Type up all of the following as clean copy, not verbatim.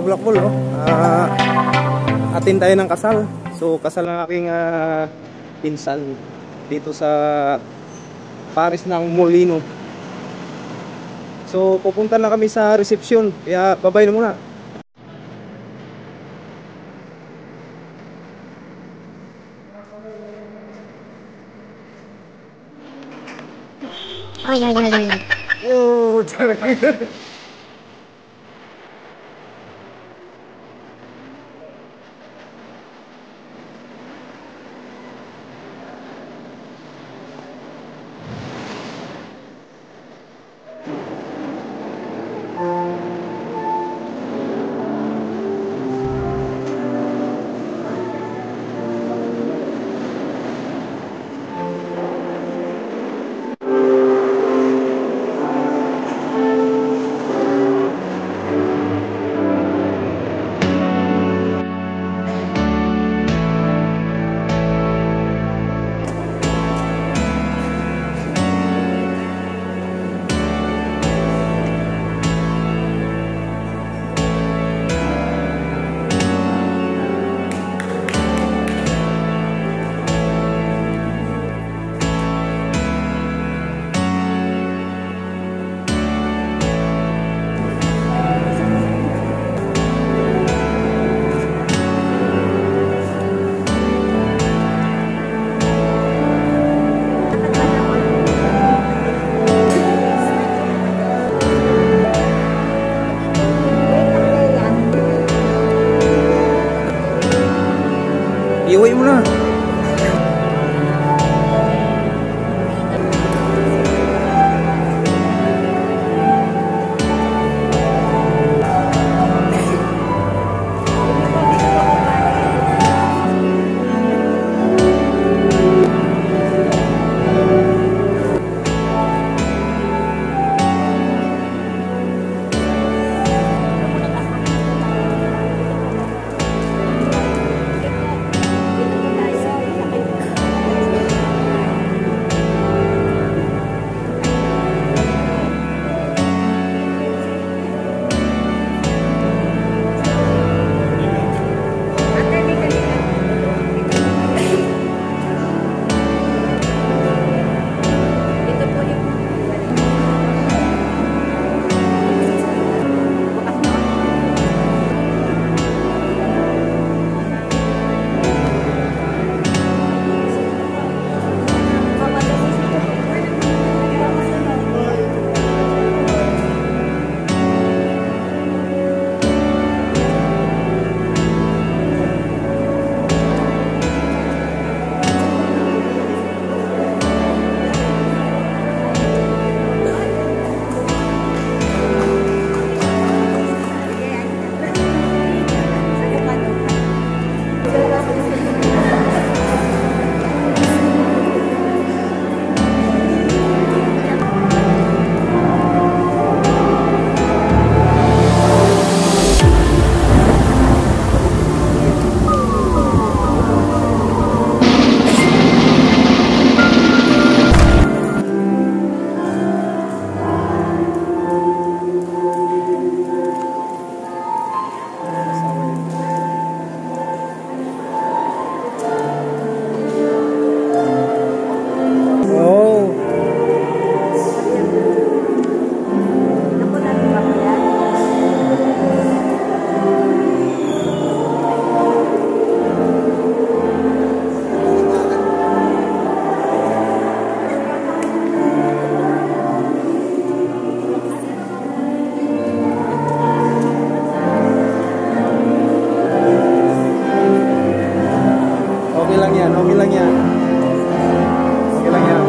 Bulakbol, oh. Atin tayo ng kasal. So kasal ng aking pinsan dito sa Paris ng Molino. So pupunta na kami sa reception. Kaya babay na muna. Ay. Oh, talaga. Iuwi mo na. Okay lang yan, okay lang yan. Okay lang yan.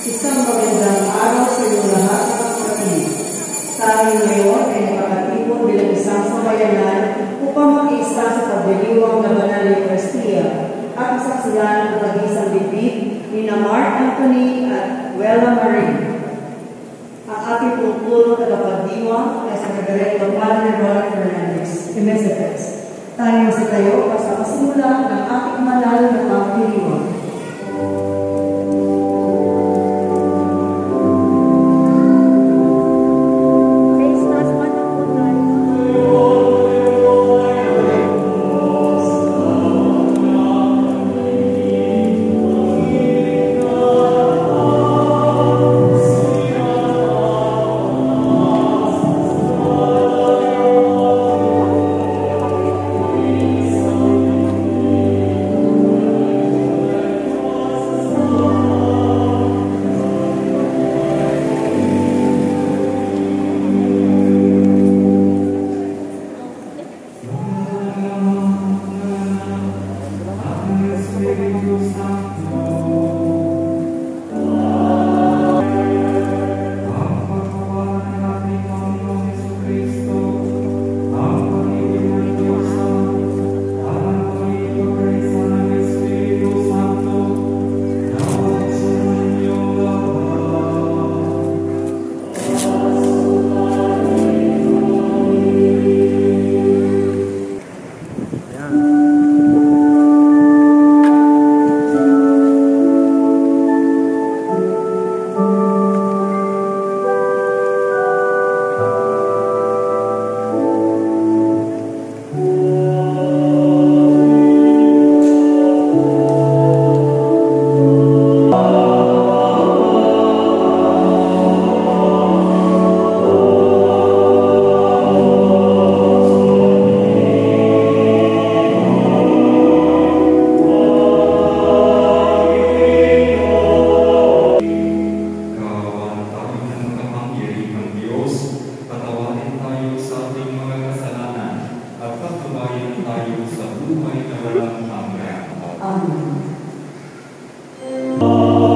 Isang magandang araw sa iyo lahat, mga kapatid. Tayo ngayon ay nakatipon bilang isang sambayanan upang makiisa sa pagdiriwang na banal na Eucharistia at masaksiyan ang tagisang bibig ni Mark Anthony at Wella Marie. Ang ating pulpulong tagapagdiwa ay sa Kagaretong Padre Ronald Fernandez, MSFS. Tayo sa tayo sa pasimula ng ating manal na pagdiriwang.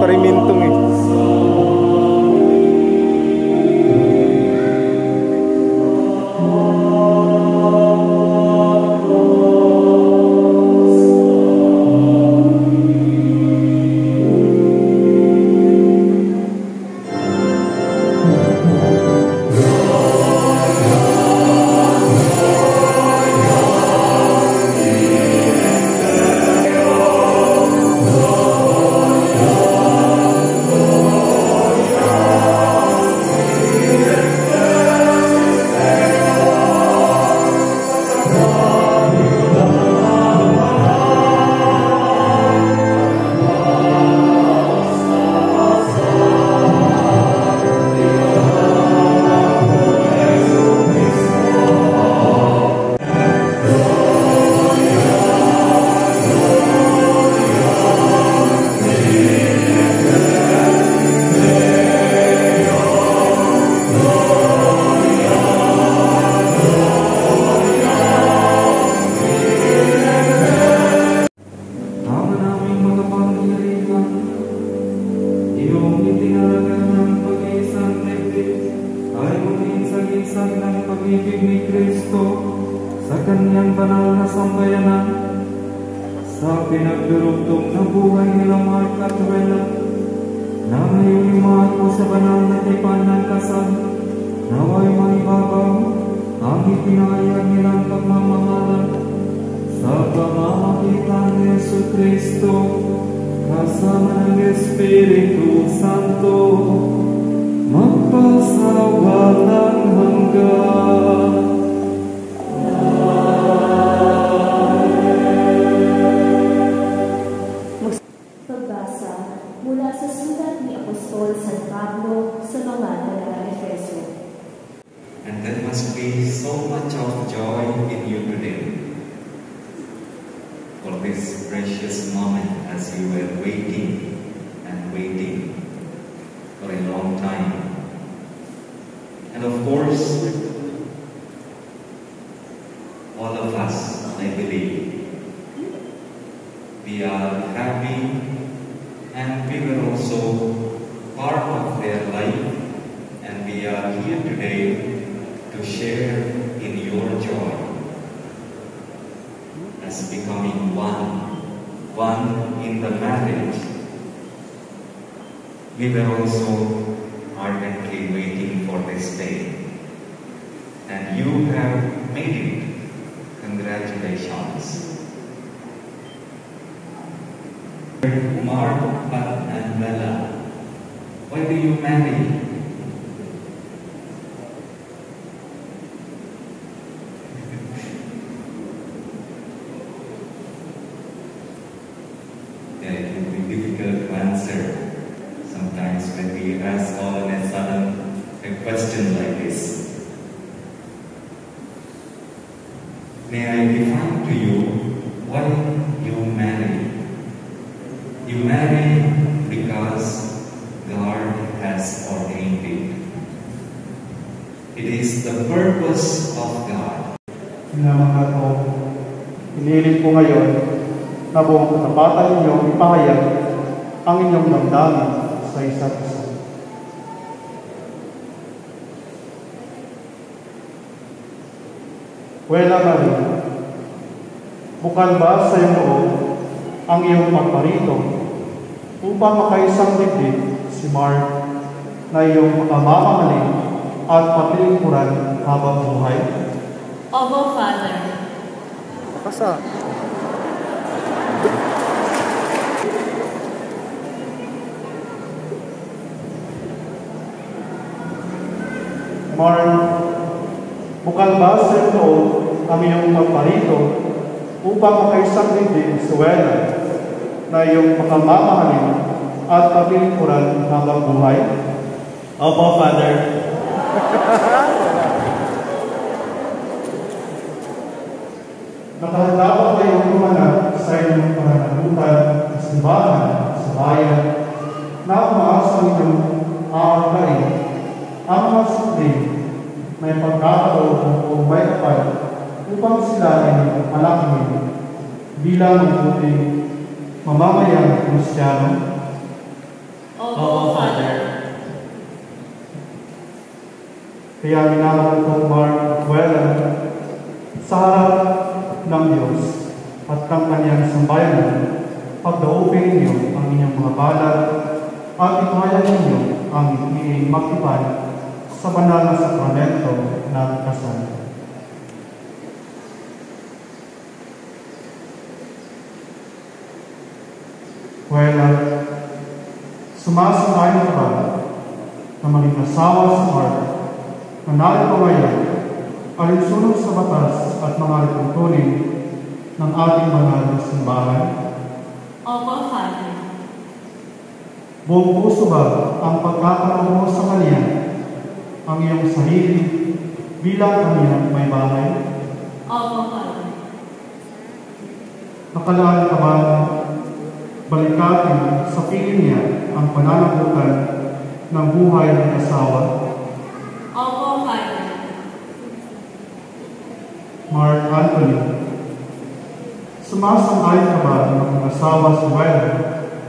Parimintong eh. Sa pinagdurugtong na buhay nila Mark at Wella, na ngayon ko sa banal na tipan ng kasal, naway maibabaw ang ipinahayag nilang pagmamahalan sa pamamagitan ni Jesucristo kasama ng Espiritu Santo, magpasawalang hanggan. Mula sa sulat ni Apostol San Pablo sa mga taga-Efeso. And there must be so much of joy in you today for this precious moment as you were waiting and waiting for a long time. And of course, all of us, I believe, we are happy. And we were also part of their life, and we are here today to share in your joy as becoming one in the marriage. We were also ardently waiting for this day, and you have made it. Congratulations. Mark, Pat, and Bella, why do you marry? Yeah, it will be difficult to answer sometimes when we ask all of a sudden a question like this. May I define to you why you marry? You marry because God has ordained it. It is the purpose of God. Minamahal ko, inilit ko ngayon na buong katapatan ninyong ipahayag ang inyong damdamin sa isa't isa. Wela Maria, bukal ba sa iyong loob ang iyong pagparito upang makaisang dibdib si Mark na iyong makamamahalin at paglilingkuran habang buhay? Opo, Father. Kasa. Mark, bukal ba sa iyong loob ang iyong pagparito upang makaisang dibdib si Wela na iyong makamamahalin at paglilingkuran habang buhay? Opo, Father. Nakahanda ba kayong pumanag sa inyong pananagutan at simbahan sa bayan na umaasang inyong aargain ang mga sukli may pagkakaroon o may kapal upang sila ay malakingin bilang mabuting mamamayang Kristiyano? Opo, Father. Kaya minamahal ko Mark at Wela sa harap ng Diyos at ng kanyang sambayanan, pagdaupin ninyo ang inyong mga balak at ipahayag ninyo ang inyong magtipan sa banal na sakramento ng kasal. Wela, sumasang-ayon ka ba na maging asawa sa Mark na narito ngayon alinsunod sa batas at mga lipuntunin ng ating banal na simbahan? Opo, Father. Buong puso ba ang pagkakaroon mo sa Kanya ang iyong sarili bilang Kanyang may bahay? Opo, Father. Nakalaan ka ba balikatin sa piling niya ang pananagutan ng buhay ng asawa? Opo, Father. Mark Anthony, sumasang-ayon ka ba ng mga asawa sa Wela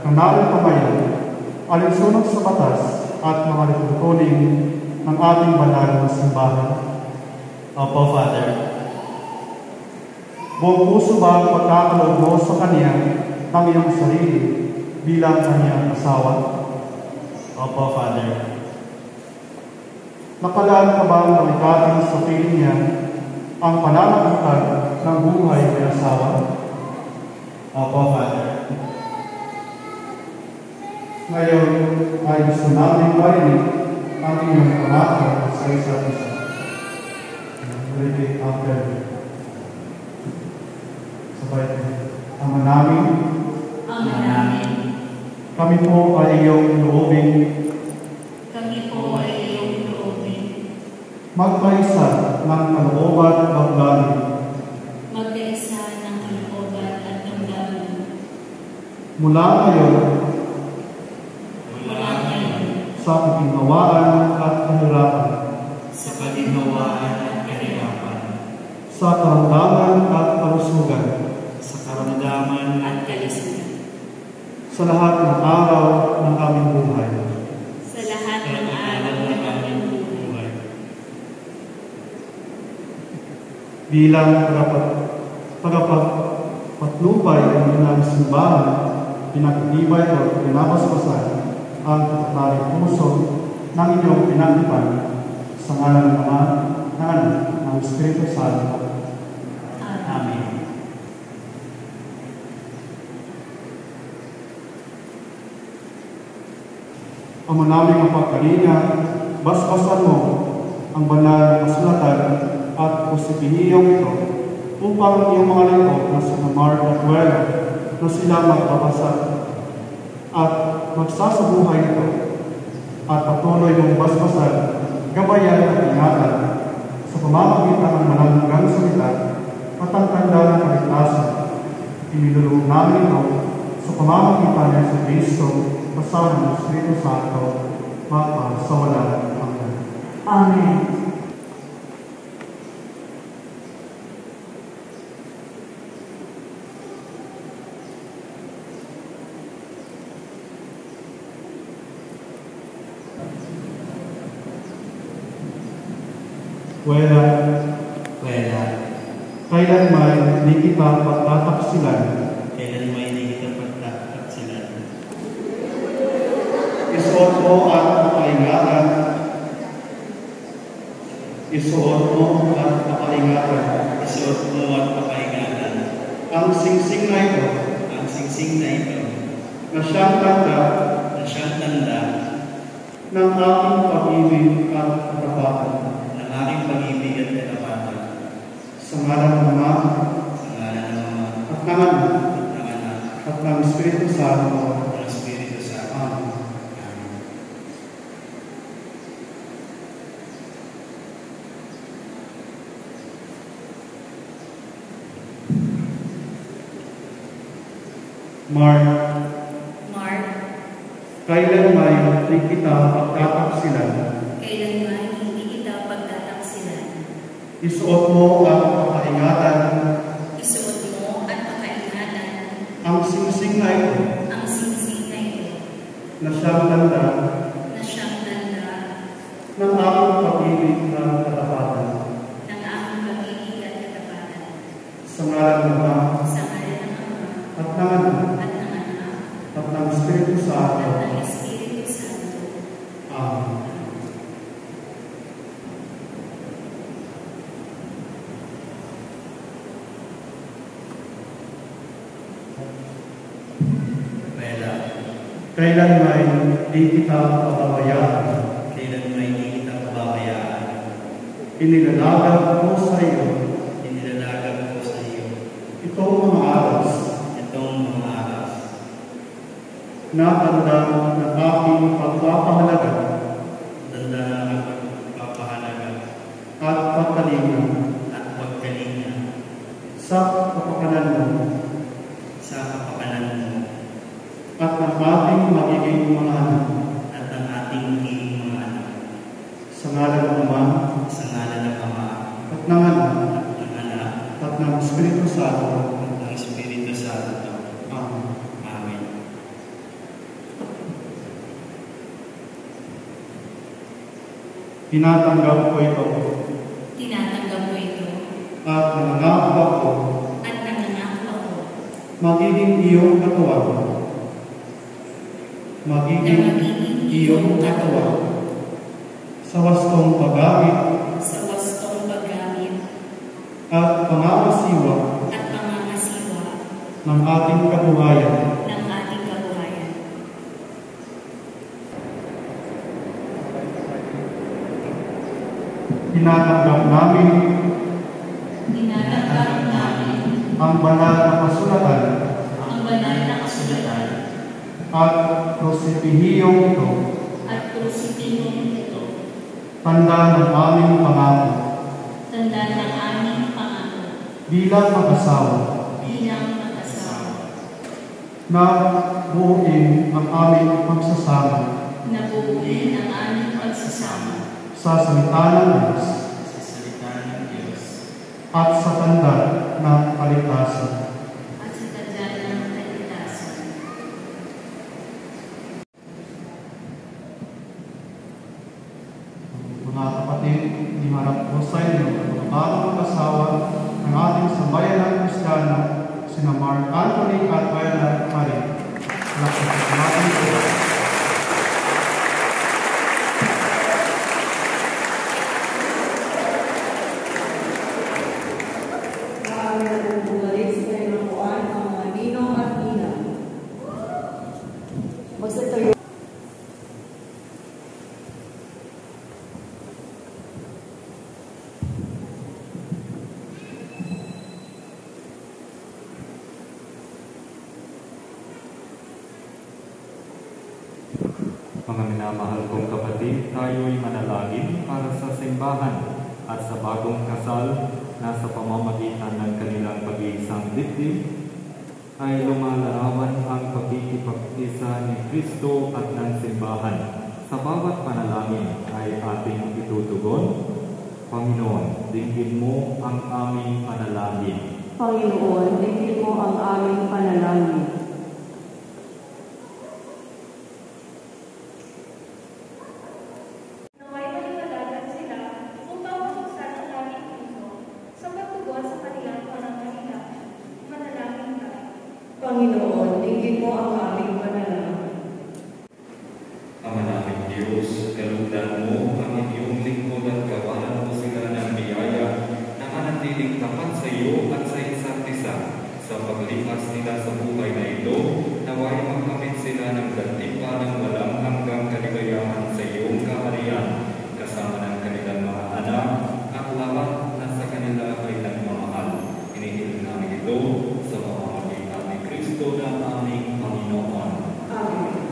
na narito ngayon alinsunod sa batas at mga lipuntunin ng ating banal na simbahan? Opo, Father. Buong puso ba ang pagkakaloob mo sa Kanya ng iyong sarili bilang Kanyang asawa? Opo, Father. Nakalaan ka ba ang balikatin sa piling niya ang pananagutan ng buhay ng asawa? Opo, Father. Ngayon ay gusto namin marinig ang inyong pangako sa isa't isa. Repeat after me. Sabay ko. Ama namin, Ama namin, kami po ay iyong loobing kami po ay iyong loobin. magkaisa ng kalooban at damdamin Magkaisa ng kalooban at damdamin. mula ngayon Mula ngayon, sa kaginhawaan at kahirapan, Sa kaginhawaan at kahirapan, sa karamdaman at kalusugan, sa karamdaman at kalusugan. sa lahat ng araw ng aming buhay. Sa lahat ng araw ng aming buhay. bilang tagapagpatnubay ng simbahan, pinagtibay o pinabasbasan ang katataring puso ng inyong pinagtipan sa ngalan ng Ama, ng Anak, ng Espiritu Santo. Amen. Ama naming mapagkalinga, basbasan mo ang banal na kasulatan at kusipiniyong ito upang iyong mga lingkod na si Mark at Wella na sila magbabasa at magsasabuhay ito at patuloy mong basbasan, gabayan at ingatan sa pamamagitan ng malanggang salita at ang tanda ng kaligtasan. Inilulong namin ito sa pamamagitan ng sa Kristo kasama ng Espiritu Santo mapa sa walang hanggan. Amen. Wala, kailanman di kita pagtataksilan. Kailan may hindi kita pagtataksilan. Isuot mo at makaingatan. Isuot mo at makaingatan. Isuot mo at pakaingatan. Ang singsing na ito, Ang singsing na ito, na siyang tanda na siyang tanda ng aking pag-ibig at katapatan. ng aking pag-ibig at katapatan. Sa ngalan ng Ama, Sa ngalan ng Ama, at ng Anak, at ng Anak, at ng Espiritu Santo. at ng Espiritu Santo. Amen. Amen. Mark, Mark, kailanman di kita pagtataksilan. kailanman hindi kita pagtataksilan. Isuot mo at makaingatan. Isuot mo at pakaingatan Ang singsing na ito, ang singsing na ito na siyang tanda na siyang tanda ng aking pag-ibig na katapatan. ng aking pag-ibig at katapatan. Sa ngalan ng Ama, Sa ngalan ng Ama, at ng Anak, at ng Anak, at ng Espiritu Santo. at ng Espiritu Santo. Amen. Wala. Kailanman di kita pababayaan. Kailan may hindi kita pababayaan. Inilalagay ko sa iyo Inilalagay ko sa iyo itong mga aras itong mga aras na tanda ng aking pagpapahalaga tanda ng pagpapahalaga at pagkalinga at pagkalinga sa kapakanan mo sa kapakanan mo at ng ating magiging mga anak. at ang ating magiging mga anak. Sa ngalan ng Ama, Sa ngalan ng Ama, at ng Anak, at ng Anak, at ng Espiritu Santo. at ng Espiritu Santo. Amen. Amen. Tinatanggap ko ito Tinatanggap ko ito at nangangako ako at nangangako ako magiging iyong katawan. Magiging iyong katawan sa wastong pag-gamit sa wastong paggamit at pangangasiwa at pangangasiwa ng ating kabuhayan. ng ating kabuhayan. Tinatanggap namin Tinatanggap namin ang banal na kasulatan ang banal na kasulatan at prosipihiyong ito, at krusipinong ito, tanda ng aming pangako tanda ng aming pangako bilang mag-asawa bilang mag-asawa na buuin ang aming pagsasama na buuin ang aming pagsasama sa salita ng Diyos Sa salita ng Diyos at sa tanda ng kaligtasan. at sa tanda ng kaligtasan. Mga kapatid, iharap ko sa inyo ang mga bagong mag-asawa sina Mark Anthony at Viola Marie. Salamat po. Maaari na pong bumalik sa kanilang kuwan ang mga ninong at nina. Magsatayo. Mga minamahal kong kapatid, tayo'y manalangin para sa simbahan at sa bagong kasal na sa pamamagitan ng kanilang pag-iisang dibdib ay lumalarawan ang pagkikipag-isa ni Kristo at ng simbahan. Sa bawat panalangin ay ating itutugon, Panginoon, dinggin mo ang aming panalangin. Panginoon, dinggin mo ang aming panalangin. Naway maliwalagan sila upang mabuksan ang aming puso sa pagtugon sa kanilang pangangailangan. Manalangin tayo. Panginoon, dinggin mo ang aming panalangin. Ama naming Diyos, kalugdan mo ang iyong lingkod at gawanan mo sila ng biyaya na manatiling tapat sa iyo at sa isa't isa. Sa paglipas nila sa buhay na ito, naway makamit sila ng gantimpalang walang hanggang kaligayahan sa iyong kaharian, kasama ng kanilang mga anak at lahat na sa kanila ay nagmamahal. Inihiling namin ito sa pamamagitan ni Kristo na aming Panginoon. Amen.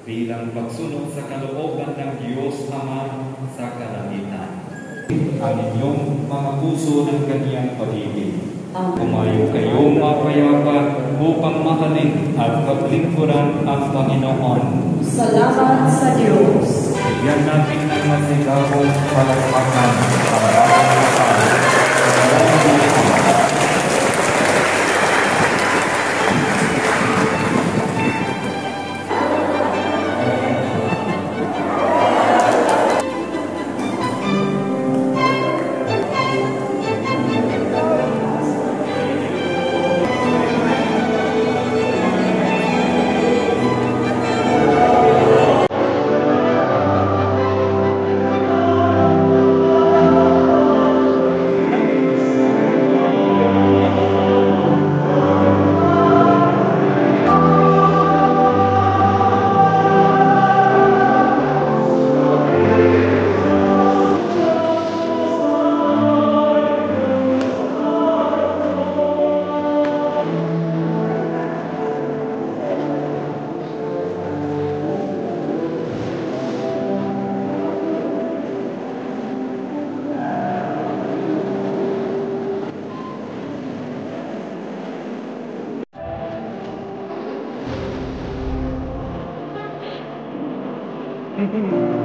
bilang pagsunod sa kalooban ng Diyos Ama sa kalangitan. Ang inyong mga puso ng kanyang pag-ibig. Kumayo kayong mapayapa upang mahalin at paglingkuran ang Panginoon. Salamat sa Diyos. Bigyan natin ng masigabong palakpakan ang bagong kasal. One more.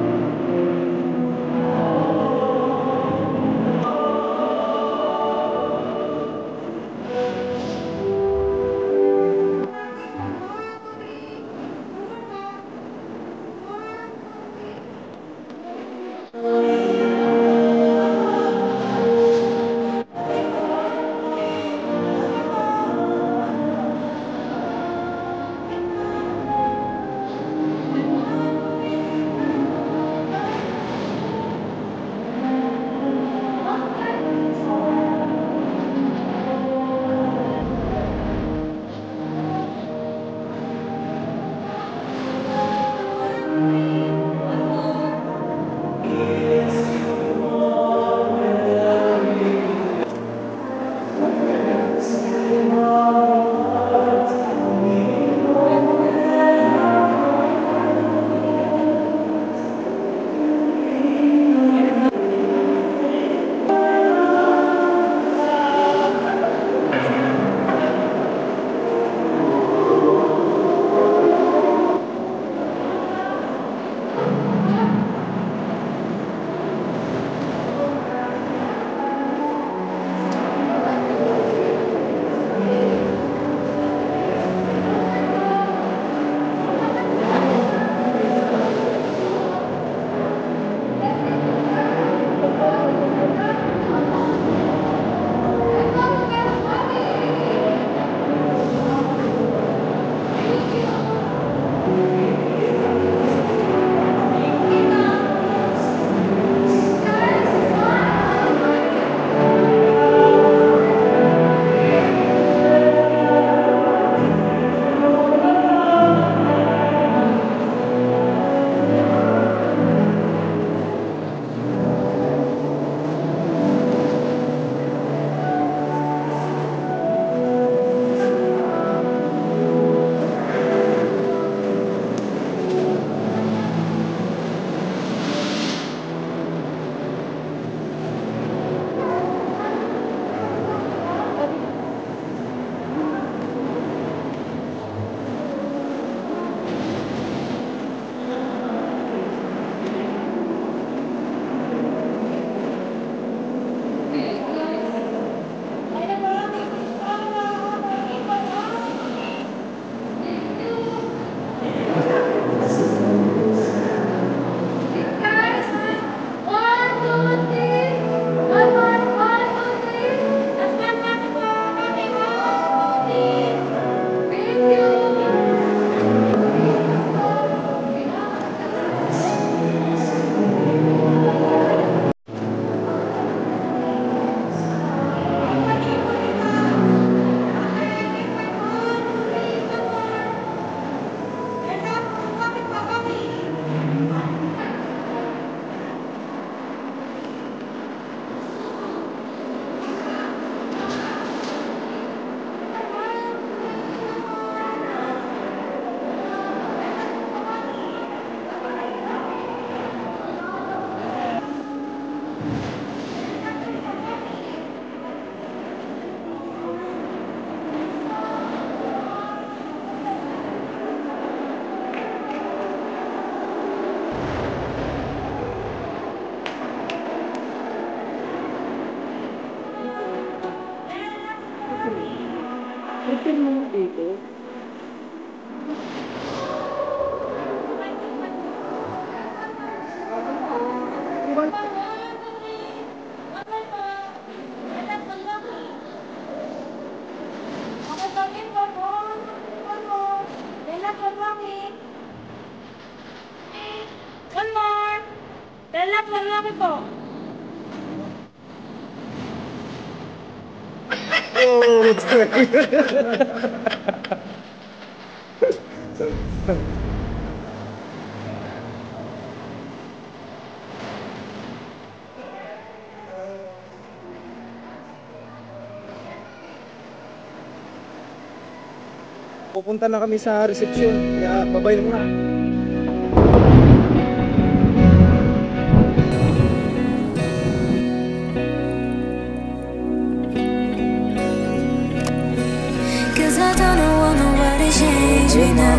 Lalaki po. Pupunta na kami sa reception, kaya babay na muna. Cause I don't want nobody change me now.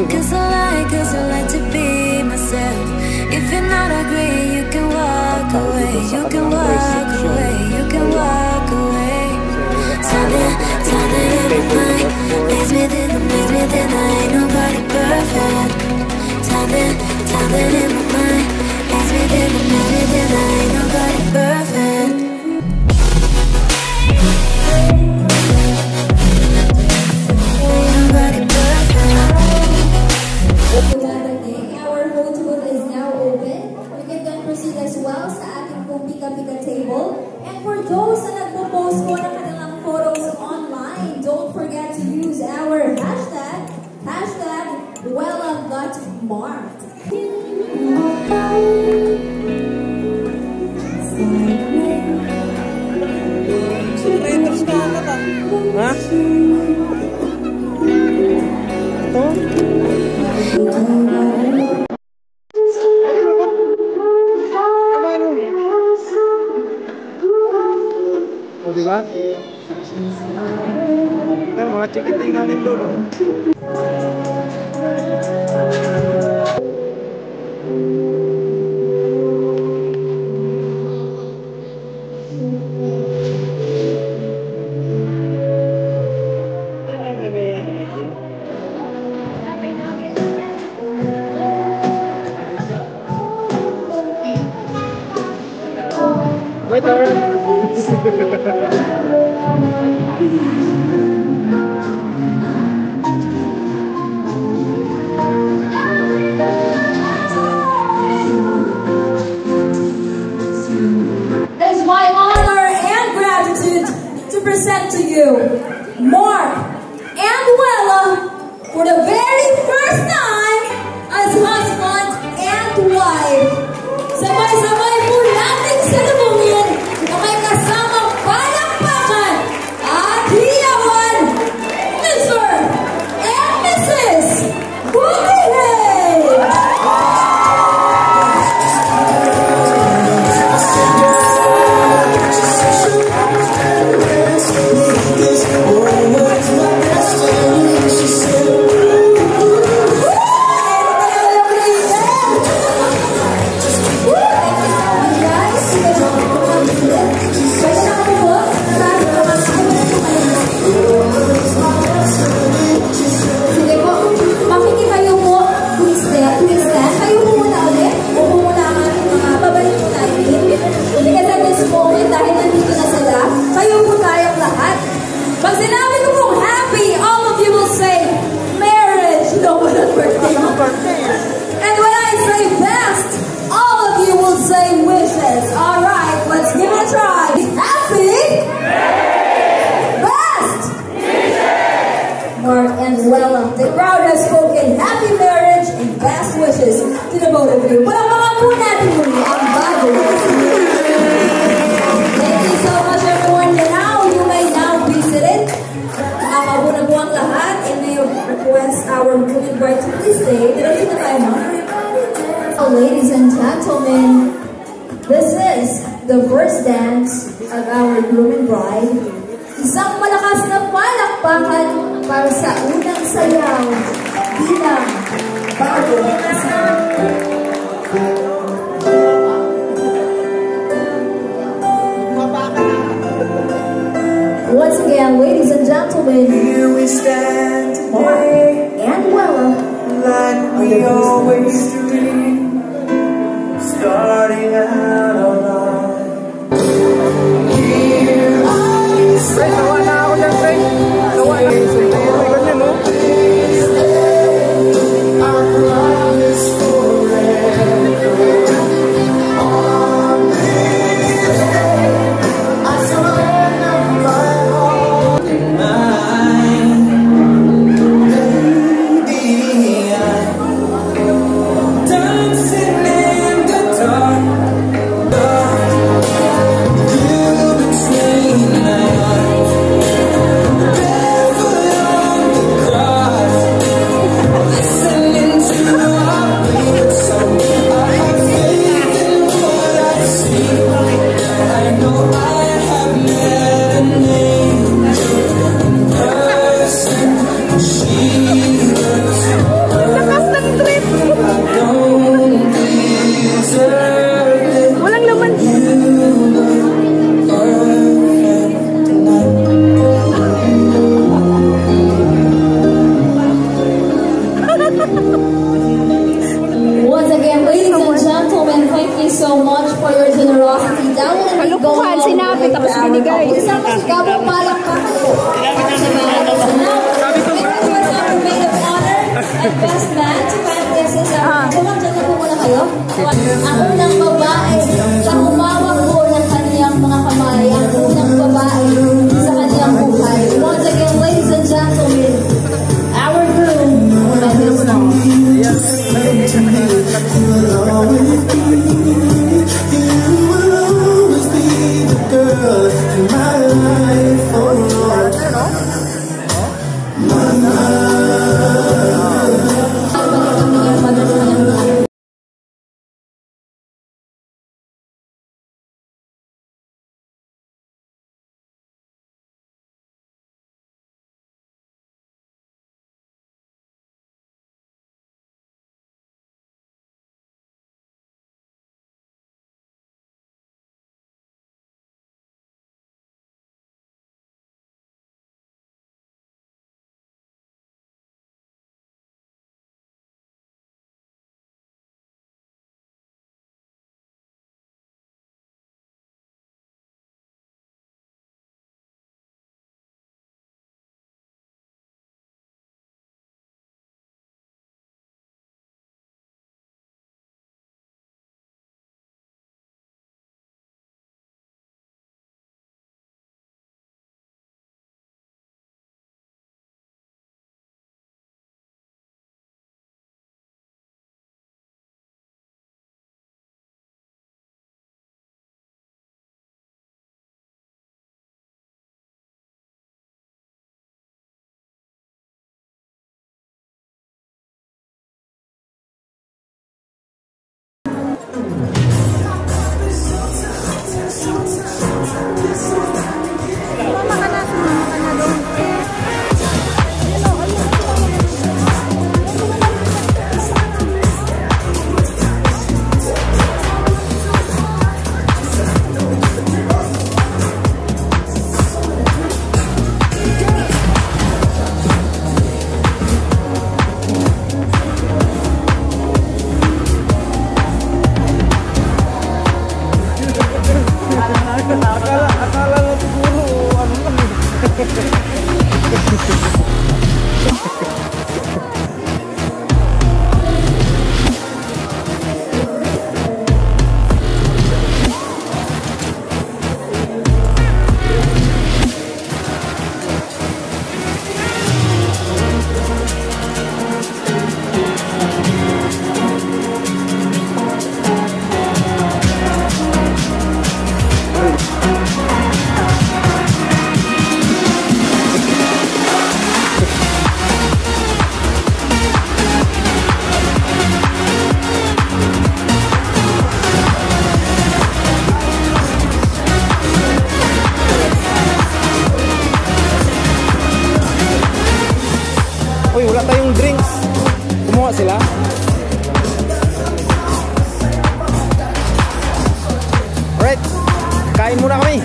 Cause I like to be myself. If you're not agree, you can walk away. You can walk away. You can walk away. Something in my mind makes me think ain't nobody perfect. Something in my mind makes me think ain't nobody perfect. Our vote booth is now open. You can then proceed as well sa ating pong pika-pika table. And for those na nagpo-post po ng kanilang photos online, don't forget to use our hashtag #WellaGotMarked. Ha? Ito? O, diba? Ito, mga chikiting natin doon. Wait, It is my honor and gratitude to present to you Mark and Wella for the very first time as husband and wife. Sabay-sabay po natin salubungin na may kasamang palakpakan at hiyawan, Mr. and Mrs. Bukihay! Sige po, makikikayo po, please stand. Kayo po muna ulit. Upo muna ang ating mga babalik po natin. Because at this moment, dahil nandito na sila, kayo po tayong lahat. Pag sinabi ko pong happy, all of you will say, marriage. No, walang birthday. And when I say best, all of you will say wishes. Alright, let's give it a try. Happy! Best! Mark and Wella, the crowd has spoken happy marriage and best wishes to the both of you. Palakpakan po natin muli ang bago. Thank you so much everyone. Now, you may now be seated. Nakakabuna po ang lahat and may request our grooming bride to please stay. Diretso na tayo, ma'am. Ladies and gentlemen, this is the first dance of our grooming bride. Isang malakas na palakpakan para sa unang sayaw bilang bagong kasal. Once again, ladies and gentlemen, here we stand Mark and Wella, like we always dream, starting out alive. Here I stand. Nawa na ako dyan, Frank. Nawa na. Ikot niyo mo. I promise forever. On this day, I surrender my heart and mind. Baby, I'm dancing in the dark. kwentuhan, sinabi, tapos binigay. Isama si Gabo, palak ka. Sabi ko, maid of honor and best man to 5 guesses. Kumang dyan na po muna kayo. Ang unang babae sa humawak po ng kaniyang mga kamay. Ang unang babae sa kaniyang buhay. Once again, ladies and gentlemen, our groom, Manuel Song. sila. Alright, kain muna kami.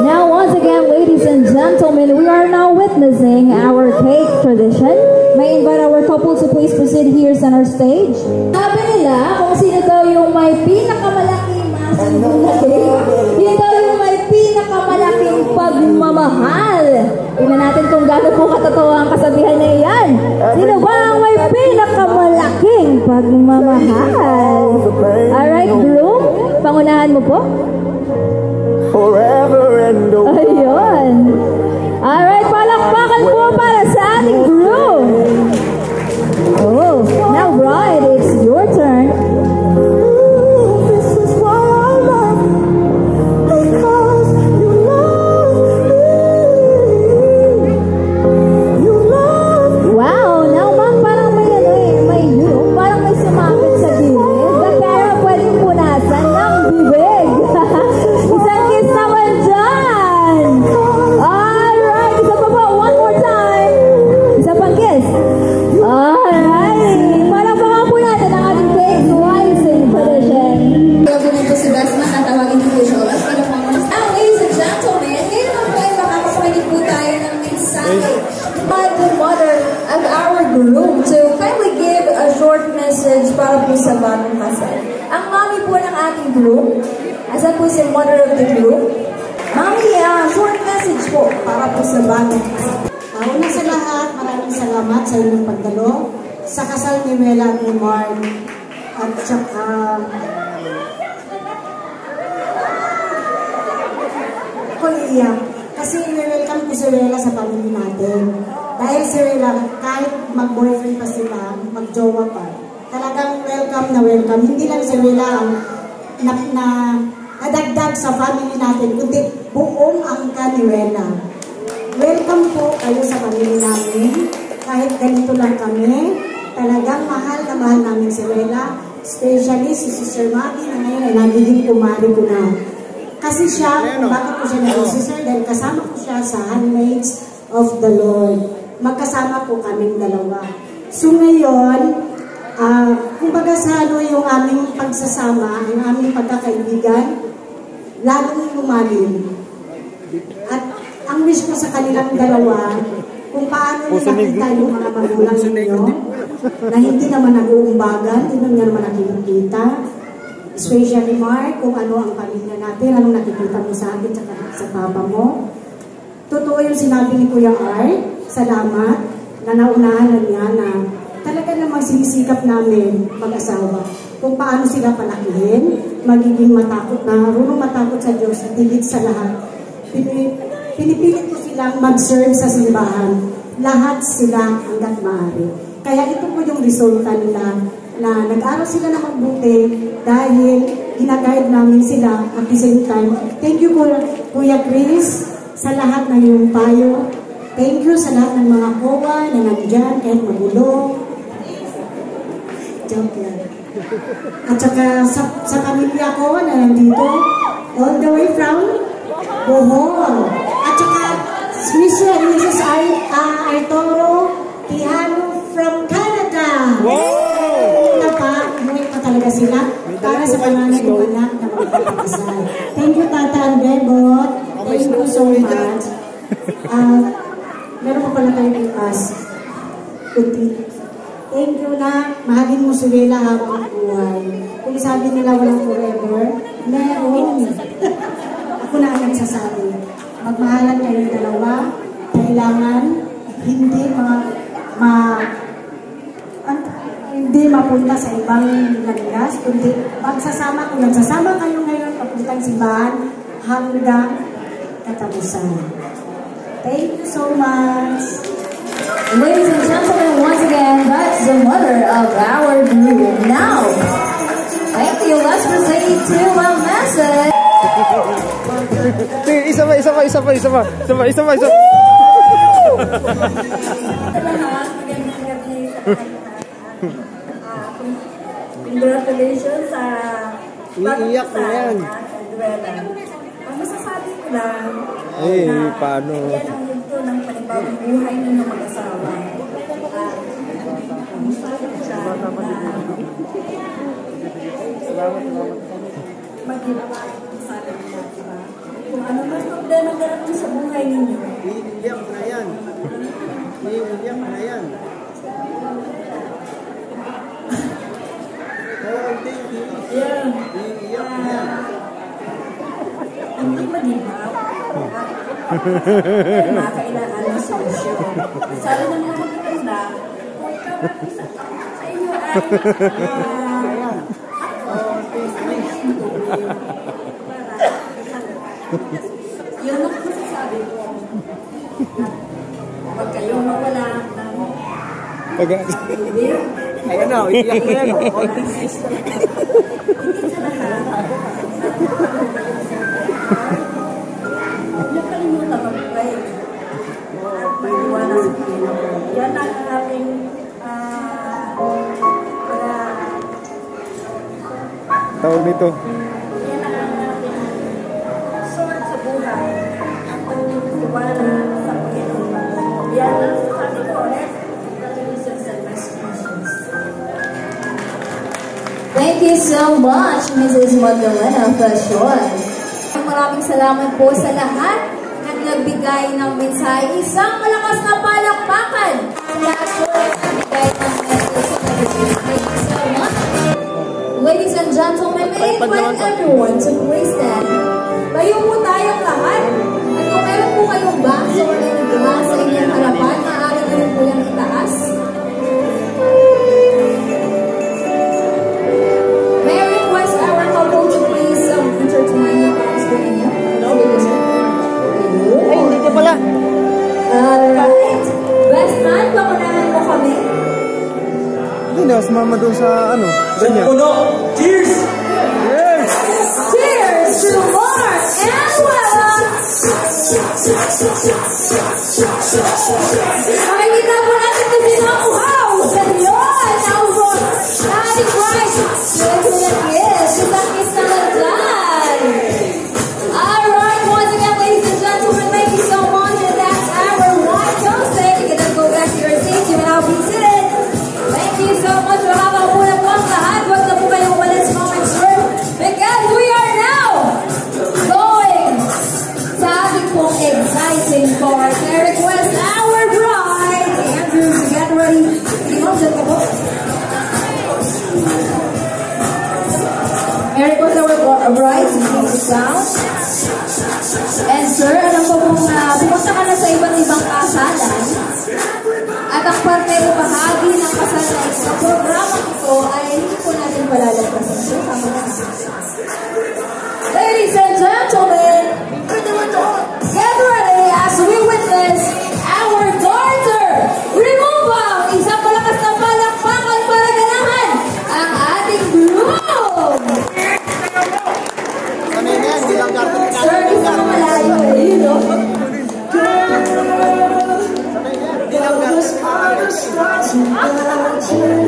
Now, once again, ladies and gentlemen, we are now witnessing our cake tradition. May invite our couple to please proceed here center stage. Sabi nila kung sino daw yung may pinakamalaking masinong na cake, yun daw yung may pinakamalaking pagmamahal. Tingnan natin kung gano'n po katotoo ang kasabihan na iyan. Sino ba ang may pinakamalaking pagmamahal? Alright, Bloom, pangunahan mo po. Forever and over. Ayun. Alright, palakpakan po para sa ating Bloom. Oh, now Bride, it's your turn. This is why I love you, because you love me. You love me. Wow, now ma'am, parang may parang may sumakit sa bibig. The camera pwedeng punasan ng bibig. Isang kiss naman dyan. Alright, isa pa po, one more time. Isa pang kiss. Alright, parang baka po natin ang ating face rising tradition. Gagawin ko si Desmond na tawagin ko siya ulit. Now, ladies and gentlemen, ngayon naman ay makakapakinig po tayo ng mensahe by the mother of our groom to kindly give a short message para po sa bagong kasal. Ang mami po ng ating groom, asan po si mother of the groom? Mami, short message po para po sa bagong kasal. Una sa lahat, maraming salamat sa inyong pagdalo sa kasal ni Wela at ni Mark. At saka ako iiyak kasi i-welcome ko si Wela sa pamilya natin. Dahil si Wela, kahit mag-boyfriend pa sila, mag-jowa pa, talagang welcome na welcome. Hindi lang si Wela ang nadagdag sa family natin, kundi buong angka ni Wela. Welcome po kayo sa pamilya namin. Kahit ganito lang kami, talagang mahal na mahal namin si Wela. Especially si Sister Maggie na ngayon ay nagiging kumari ko na. Kasi siya, kung bakit ko siya naging sister, dahil kasama ko siya sa Handmaids of the Lord. Magkasama po kaming dalawa. So ngayon, kumbaga sa yung aming pagsasama, ang aming pagkakaibigan, lalong lumalim. At ang wish ko sa kanilang dalawa, kung paano nakita yung mga magulang ninyo, na hindi naman nag-uumbagan, hindi naman nakikita. Especially Mark, kung ano ang pamilya natin, anong nakikita mo sa akin, sa papa mo. Totoo yung sinabi ni Kuya Art, salamat, na naunahan niya na talaga namang sinisikap namin mag-asawa. Kung paano sila palakihin, magiging matakot na, marunong matakot sa Diyos, at higit sa lahat. Pinipilit ko silang mag-serve sa simbahan. Lahat sila hanggat maaari. Kaya ito po yung resulta nila na nag-aral sila na magbuti dahil ginaguide namin sila at the same time. Thank you Kuya Chris sa lahat ng iyong payo. Thank you sa lahat ng mga kowa na nandyan kahit magulo. Joke yan. At saka sa pamilya ko na nandito, all the way from Bohol. At saka Mr. and Mrs. Arturo Tijano from Canada. Wow! Umuwi pa talaga sila para sa panganay ng anak na magpapakasal. Thank you, Tata and Bebot. Thank you so much. Meron pa pala tayo bukas. Thank you na mahalin mo si Wela habang buhay. Kung sabi nila walang forever, meron. Ako na ang nagsasabi. Magmahalan kayong dalawa. Kailangan hindi mapunta sa ibang landas, kundi magsasama kayo ngayon papuntang simbahan hanggang katapusan. Thank you so much. Ladies and gentlemen, once again, that's the mother of our groom. Now, thank you. Let's proceed to a message. Isa pa. Congratulations sa iiyak na yan. Ang masasabi ko lang paano? Yan ang yugto ng panibagong buhay ninyo mag-asawa. Kung ano mas problema darating sa buhay ninyo, iiyak na yan. hindi maginaw. Makakailangan Sabi ng mga maganda, kung ikaw ang isa sa inyo ay yun ang masasabi ko. Huwag kayong mawala ng Ayan na, iiyak na yan. hindi sa lahat. Huwag kalimutan mag-pray. Pag-iwanan sa Panginoon. Yan ang aming Tawag dito. yan ang aming sword sa buhay. Ang pag-iwanan sa Panginoon. Yan ang sabi ko, resolutions and resolutions. Thank you so much, Mrs. Magdalena Fashion. Maraming salamat po sa lahat na nagbigay ng mensahe. Isang malakas na palakpakan sa lahat po na nagbigay ng mensahe. Thank you so much. Ladies and gentlemen, may invite everyone to please stand. Layo po tayong lahat. At kung meron po kayong baso o glass sa inyong harapan, maaari na rin po yung itaas. May I request our couple to please intertwine your arms po ninyo? Ay, hindi ka pala. Alright. Best man, pakunahan mo kami. Hindi na, sumama doon sa ano. Ganyan. Cheers! Yes! Cheers to Mark and Wella! Makikita po natin kung sino ang uhaw sa Lord! Now, Daddy Christ! Yes, yes! Isang kiss na lang dyan! Alright, once again, ladies and gentlemen, thank you so much. And that's our one Jose. You can go back to your seats. You can now be seated. Thank you so much. Mahaba po na po ang lahat. Huwag na po kayong walis moment, sir. Because we are now going sa ating pong exciting part. I request our bride, Andrew, to get ready. Sige mo, dyan ka po. I request our bride to please down. And sir, alam ko kung pumunta ka na sa iba't ibang kasalan. At ang parte o bahagi ng kasalan sa programang ito ay hindi po natin palalagpasan. So, tama na. Ladies and gentlemen, get ready as we witness our daughter removal. Isang malakas na palakpakan para ganahan ang ating groom. Sir, isa ka malayo eh, you know?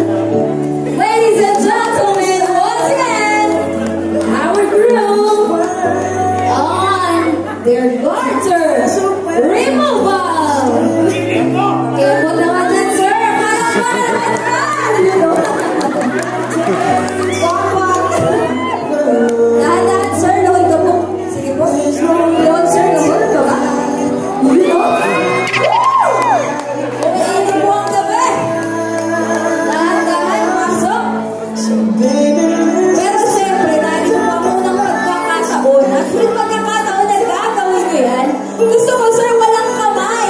Ladies and gentlemen, once again, our groom on their garter removal. Kaya po naman dyan, sir, para, you know? Dahan-dahan, sir, load ka po. Sige po. Load, sir, load ka ba? You know? Umiinit po ang gabi. Dahan-dahan, masok. Pero siyempre, dahil po ako unang pagkakataon, at yung pagkakataon na gagawin nyo yan, gusto ko, sir, walang kamay.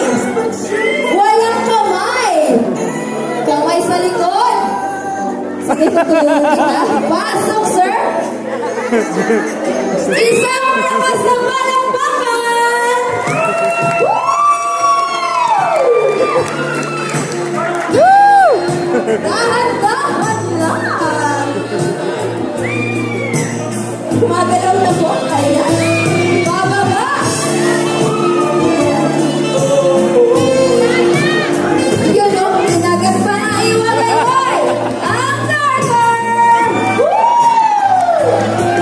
Walang kamay. Kamay sa likod. Sige, tutulungan kita. Pasok, sir. Isang malakas na palakpakan! Woo! Dahan-dahan lang! Gumagalaw na po. Ayan. Bababa! Yun o, tinagat pa na iwalay-way! Ang garter!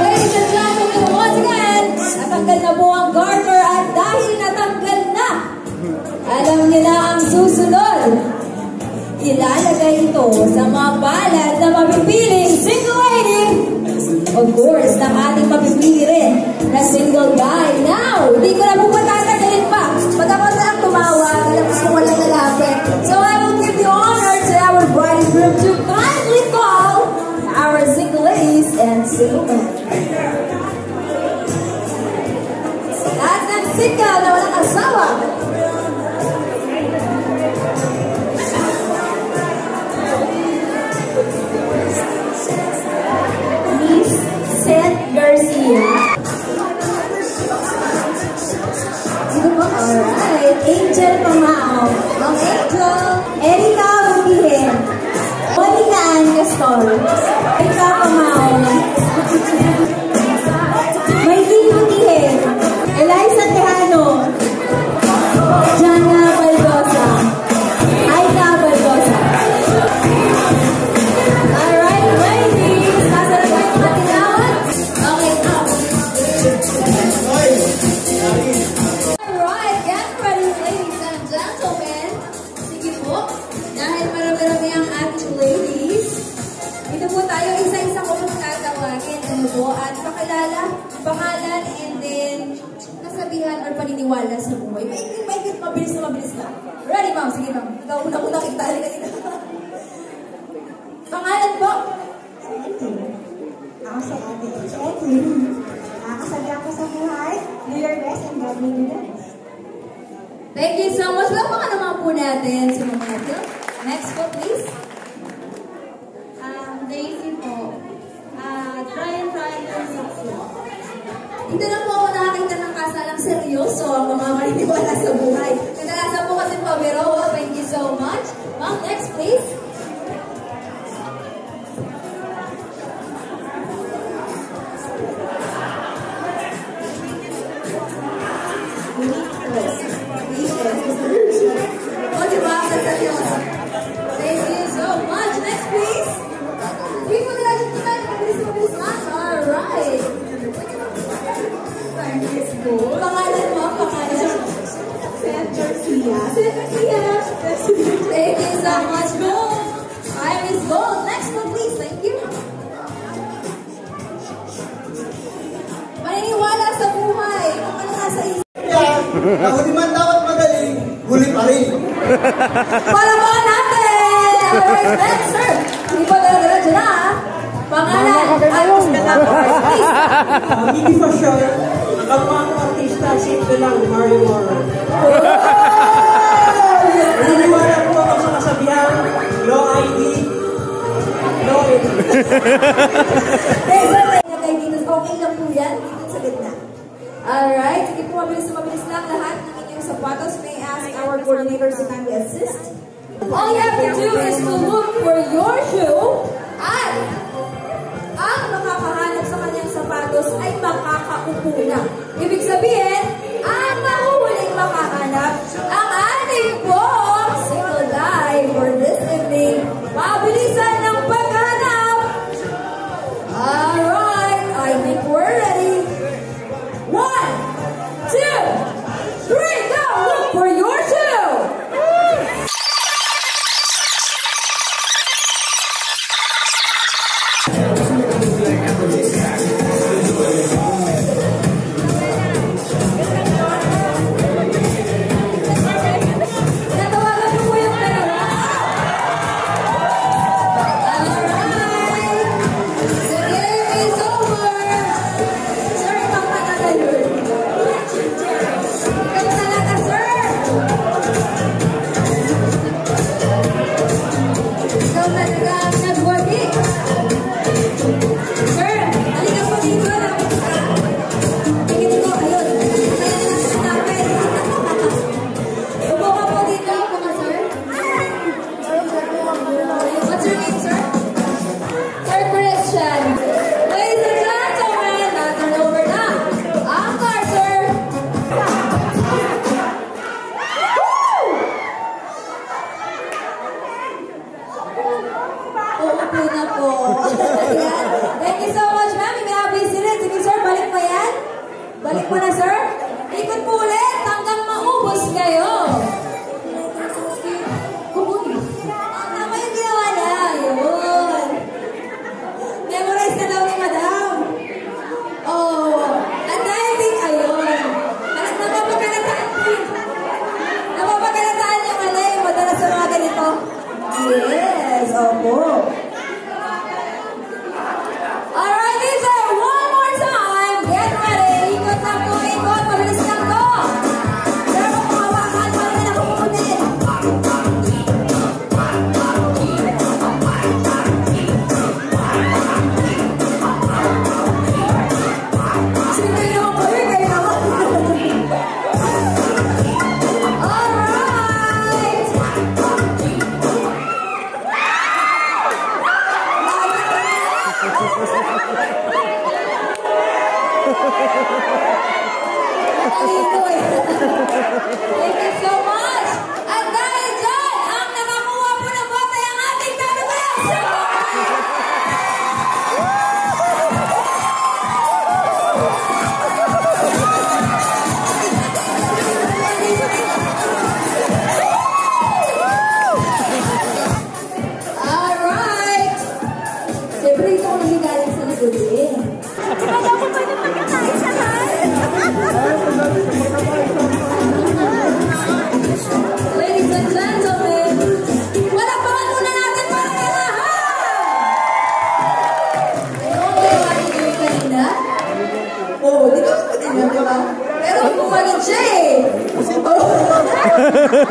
Ladies and gentlemen, once again, natanggal na po ang garter at dahil natanggal na, alam niyo na ang susunod. Ilalagay ito sa mga palad na mapipiling single lady. Of course, ng ating mapipili rin na single guy. Now, hindi ko na po patatagalin pa. Pag ako na lang tumawag, alam ko kung walang lalapit. So I will give the honor to our bride and groom to kindly call our single ladies and single men. Lahat ng single na walang asawa. po? Si Edwin. Ako si Ate Edwin. Nakakasabi ako sa buhay. Do your best and God will do the rest. Thank you so much. Lapakan naman po natin si Mama Edwin. Next po, please. Daisy po. Try and succeed. Hindi na po ako nakakita ng kasalang seryoso ang mga maniniwala sa buhay. Kadalasan po kasi pabiro. Thank you so much. Ma'am, next please. O, diba? Seryoso. Thank you so much. Next please. Sige po nila dito tayo. Mabilis na. Alright. Pangalan mo? Pangalan? Seth Garcia. Seth Garcia. Thank you so much, Gold. Hi, Miss Gold. Next one, please. Thank you. Maniniwala sa buhay. Kung ano nasa isip. Ako di man dapat magaling, huli pa rin. Palabakan natin! Alright, next, sir. Hindi po dala-dala na. Pangalan. Hindi pa siya. Ang mga artista, simple lang, Mario Moro. Naniniwala po ako sa kasabihan, low ID, low ID. Eh, sir, nagay dito. Okay lang po yan. Dito sa gitna. Alright, sige po, mabilis lang lahat ng inyong sapatos. May I ask our coordinators to kindly assist? All you have to do is to look for your shoe at ang makakahanap sa kanyang sapatos ay makakaupo na. Ibig sabihin, ang mahuhuling makahanap ang ating pong single guy for this evening. Mabilisan ng paghanap! Alright, I think we're ready. 1, 2, 3, go! Look for your shoe! Natawagan mo po yung dalawa. Alright. The game is over. Sir, ikaw talaga yun. Ikaw talaga, sir. Ikaw talaga ang nagwagi. Sir, halika po dito. Tingin ko, ayun. Kaya lang sinapin. Upo ka po dito. Upo ka, sir. What's your name, sir? Sir Christian. Ladies and gentlemen, na-turn over na. Ang car, sir. Uupo na po. Ayan. Thank you so much, ma'am. May happy silid. Sige, sir, balik mo yan. Balik mo na, sir. Ikot po ulit hanggang maubos kayo. Tama yung ginawa niya. Yun. Memorize na daw ni madam. Oh. Ang dahil din, ayun. Napapagalataan din. Napapagalataan niya yung madalas sa mga ganito. Yes, opo. Alright, Lisa, one more time. Get ready. Ikot lang po, ikot. Mabilis lang to. Sir, kung kumawakan, parang na nakapumunin. Sino yung ako yun? Kayo naman. Alright.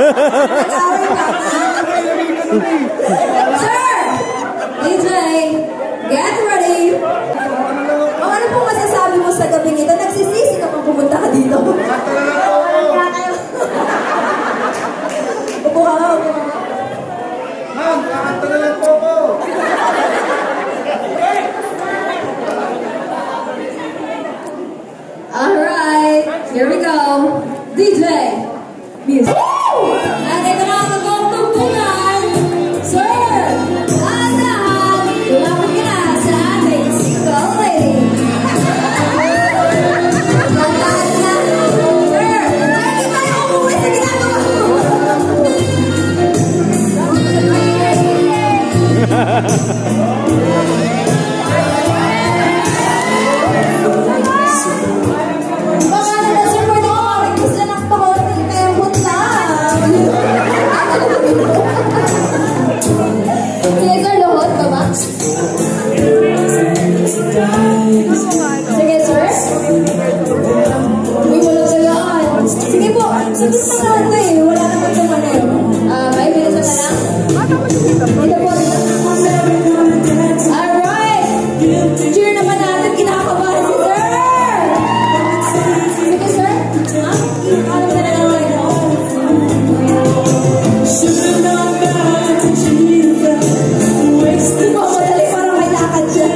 Sir! DJ, get ready! O ano po masasabi mo sa gabi nito? Nagsisisi ka pang pumunta ka dito? Upo ka. Ma'am, kakanta na lang po ako. Alright, here we go. DJ, music. At ito na ang magtugtungan. Sir, ang lahat, lumapit ka na sa ating single lady. Kantaan na. Sir, hindi tayo umuwi sa ginagawa mo. Sige, sir. Uy, walang salaan. Sige po, sagot pa nga ito eh. Wala naman sa manil. 5 minutes na lang. Ito po. Alright. Cheer naman natin. Kinakabahan si sir. Sige, sir. Alam ka na lang kayo. Ito po, madali parang may lakad siya.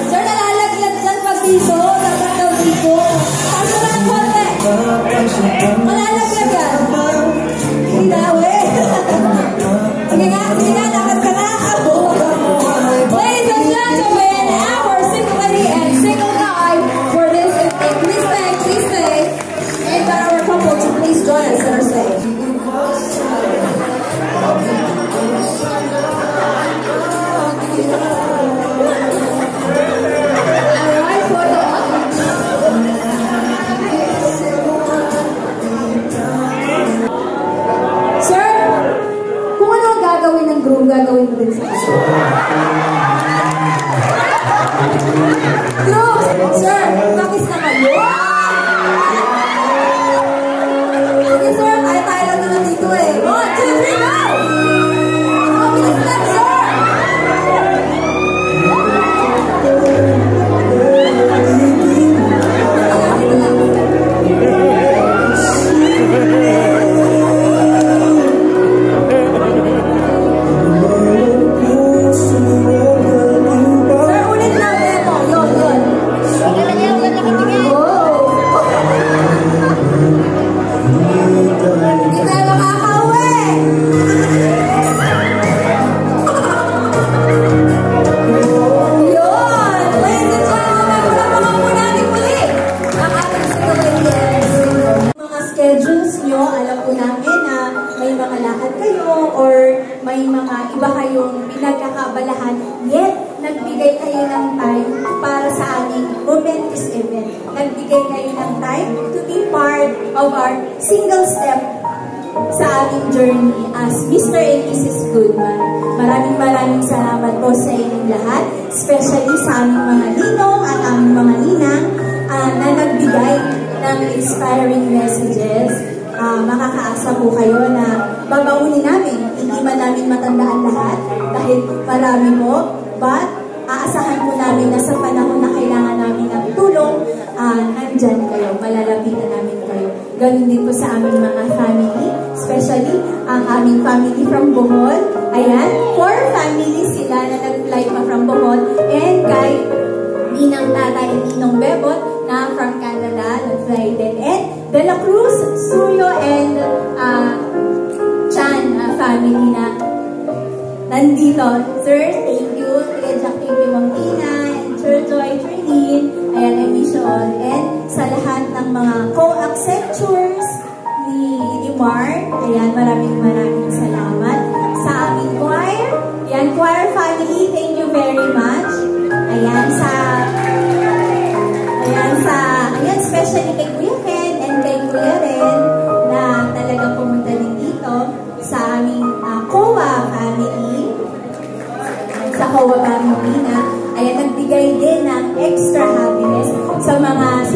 Sir, nalalaglag dyan pag dito. Dapat daw dito. Paano na ng konti? Malalaglag yan. Hindi na, we. Sige nga, lakad ka na. Ladies and gentlemen, our single lady and single guy for this evening. Please stay. And for our couple to please join us on our stage. Gagawin mo din sa akin. Group! Sir, bakit na kayo? Sige, sir, tayo lang naman dito eh. 1, 2, 3, go! Bakit na sir? may mga iba kayong pinagkakabalahan, yet nagbigay kayo ng time para sa aming momentous event. Nagbigay kayo ng time to be part of our single step sa aming journey as Mr. and Mrs. Goodman. Maraming salamat po sa inyong lahat, especially sa aming mga ninong at aming mga ninang na nagbigay ng inspiring messages. Makakaasa po kayo na babaunin namin. Hindi man namin matandaan lahat dahil marami po, but aasahan po namin na sa panahon na kailangan namin ng tulong, nandyan kayo, malalapitan namin kayo. Ganun din po sa aming mga family, especially ang aming family from Bohol. Ayan, 4 families sila na nag-fly pa from Bohol, and kay Ninang Tatay and Ninong Bebot na from Canada, nag-fly din. And De La Cruz, Suyo, and Chan family na nandito. Sir, thank you. Kaya Jack TV Ma'am Tina, and Sir Joy Trinine, ayan, I miss you all. And sa lahat ng mga co-acceptors ni Mark, ayan, maraming salamat. Sa aming choir, ayan, choir family, thank you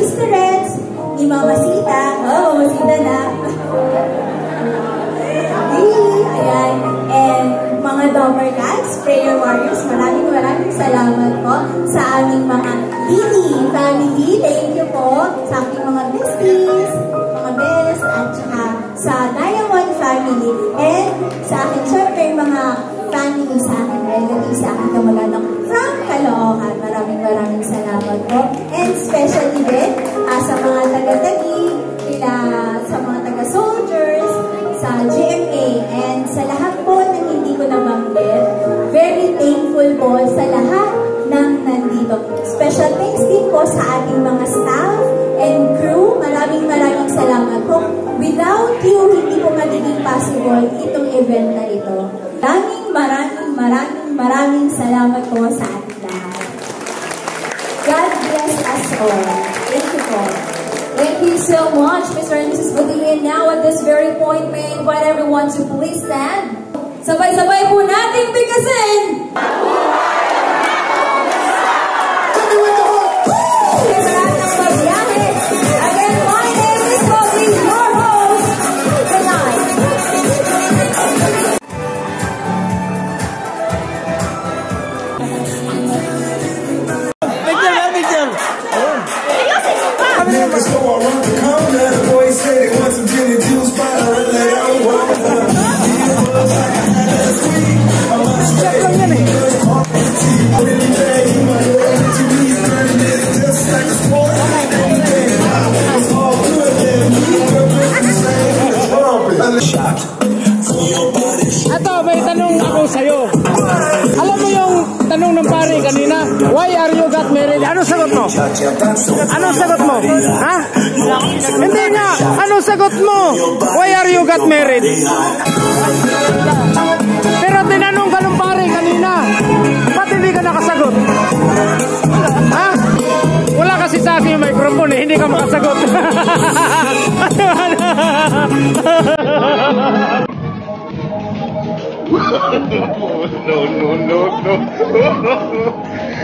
sisterets, ni Mama Sita. Oh, Mama Sita na. Ayan. And mga Domer Cats, Prayer Warriors, maraming salamat po sa aming mga Lini family. Thank you po sa aking mga besties, mga best, at saka sa Diamond family. And sa akin, syempre, mga family sa akin, relatives sa akin, kamag-anak from Caloocan. Maraming salamat po. And especially din sa mga taga-Taguig, sa mga taga-soldiers, sa GMA, and sa lahat po na hindi ko nabanggit. Very thankful po sa lahat ng nandito. Special thanks din po sa ating mga staff and crew. Maraming salamat po. Without you, hindi po magiging possible itong event na ito. Maraming salamat po sa ating lahat. God bless us all. Thank you po. Thank you so much, Mr. and Mrs. Batilio. Now at this very point, may I invite everyone to please stand. Sabay-sabay po nating bigkasin! Again, my name is Bobby, your host tonight. Ato, may tanong ako sa'yo. Alam mo yung tanong ng pare kanina, why are you got married? Ano sagot mo? Ano sagot mo? Ha? Hindi nga. Ano sagot mo? Why are you got married? Pero tinanong ka ng pare kanina, ba't hindi ka nakasagot? Ha? Wala kasi sa akin yung microphone eh, hindi ka makasagot.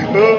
No.